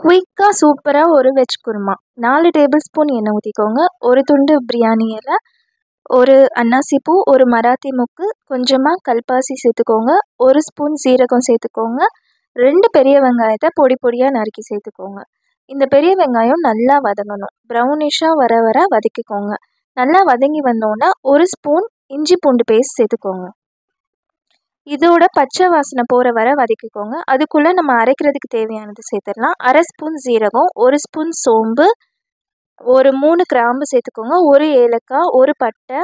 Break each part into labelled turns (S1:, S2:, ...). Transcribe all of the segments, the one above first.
S1: குயிக்கா சூப்பரா ஒரு வெஜ் குருமா. 4 டேபிள் ஸ்பூன் எண்ணெய் ஊற்றிக்கோங்க. ஒரு துண்டு பிரியாணி இலை, ஒரு அன்னாசி பூ, ஒரு மராத்தி மொக்கு, கொஞ்சமாக கல்பாசி சேர்த்துக்கோங்க. 1 ஸ்பூன் சீரகம் சேர்த்துக்கோங்க. 2 பெரிய வெங்காயத்தை பொடி பொடியாக நறுக்கி சேர்த்துக்கோங்க. இந்த பெரிய வெங்காயம் நல்லா வதங்கணும். ப்ரௌனிஷாக வர வர வதக்கிக்கோங்க. நல்லா வதங்கி வந்தோன்னா 1 ஸ்பூன் இஞ்சி பூண்டு பேஸ்ட் சேர்த்துக்கோங்க. இதோட பச்சை வாசனை போகிற வர வதக்கிக்கோங்க. அதுக்குள்ளே நம்ம அரைக்கிறதுக்கு தேவையானது சேர்த்துடலாம். 1/2 ஸ்பூன் சீரகம், 1 ஸ்பூன் சோம்பு, ஒரு 3 கிராம்பு சேர்த்துக்கோங்க. 1 ஏலக்காய், 1 பட்டை,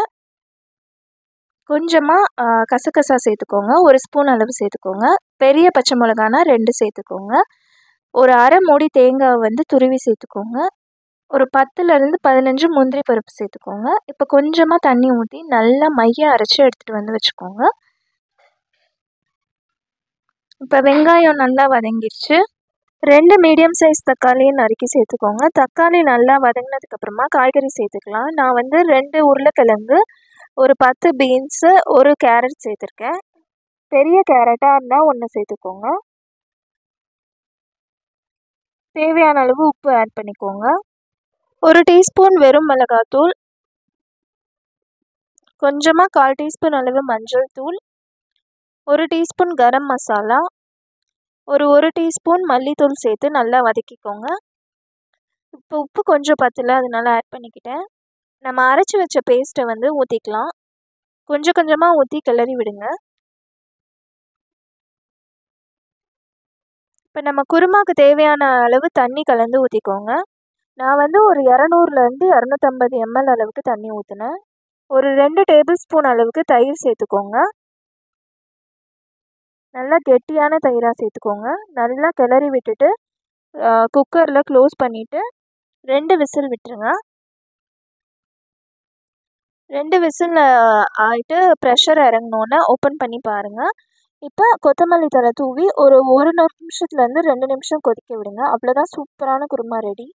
S1: கொஞ்சமாக கசகசா சேர்த்துக்கோங்க. 1 ஸ்பூன் அளவு சேர்த்துக்கோங்க. பெரிய பச்சை மிளகானா 2 சேர்த்துக்கோங்க. ஒரு அரை மூடி தேங்காய் துருவி சேர்த்துக்கோங்க. ஒரு 10லேருந்து 15 முந்திரி பருப்பு சேர்த்துக்கோங்க. இப்போ கொஞ்சமாக தண்ணி ஊற்றி நல்லா மைய அரைச்சி எடுத்துகிட்டு வச்சுக்கோங்க. இப்போ வெங்காயம் நல்லா வதங்கிடுச்சு. 2 மீடியம் சைஸ் தக்காளியை நறுக்கி சேர்த்துக்கோங்க. தக்காளி நல்லா வதங்கினதுக்கப்புறமா காய்கறி சேர்த்துக்கலாம். நான் 2 உருளைக்கிழங்கு, ஒரு 10 பீன்ஸு, ஒரு கேரட் சேர்த்துருக்கேன். பெரிய கேரட்டாக இருந்தால் 1 சேர்த்துக்கோங்க. தேவையான அளவு உப்பு ஆட் பண்ணிக்கோங்க. 1 டீஸ்பூன் வெறும் மிளகாத்தூள், கொஞ்சமாக 1/4 டீஸ்பூன் அளவு மஞ்சள் தூள், 1 டீஸ்பூன் கரம் மசாலா, ஒரு 1 டீஸ்பூன் மல்லித்தூள் சேர்த்து நல்லா வதக்கிக்கோங்க. இப்போ உப்பு கொஞ்சம் பத்தல, அதனால ஆட் பண்ணிக்கிட்டேன். நம்ம அரைச்சி வச்ச பேஸ்ட்டை ஊற்றிக்கலாம். கொஞ்சம் கொஞ்சமாக ஊற்றி கிளறி விடுங்க. இப்போ நம்ம குருமாவுக்கு தேவையான அளவு தண்ணி கலந்து ஊற்றிக்கோங்க. நான் ஒரு 200லேருந்து 250 ml அளவுக்கு தண்ணி ஊற்றினேன். ஒரு 2 டேபிள் ஸ்பூன் அளவுக்கு தயிர் சேர்த்துக்கோங்க. நல்லா கெட்டியான தயிராக சேர்த்துக்கோங்க. நல்லா கிளறி விட்டுட்டு குக்கரில் க்ளோஸ் பண்ணிவிட்டு 2 விசில் விட்டுருங்க. 2 விசில் ஆகிட்டு ப்ரெஷர் இறங்கினோன்னே ஓப்பன் பண்ணி பாருங்கள். இப்போ கொத்தமல்லி தழை தூவி ஒரு 1 நிமிஷத்துலேருந்து 2 நிமிஷம் கொதிக்க விடுங்க. அவ்வளோதான், சூப்பரான குருமா ரெடி.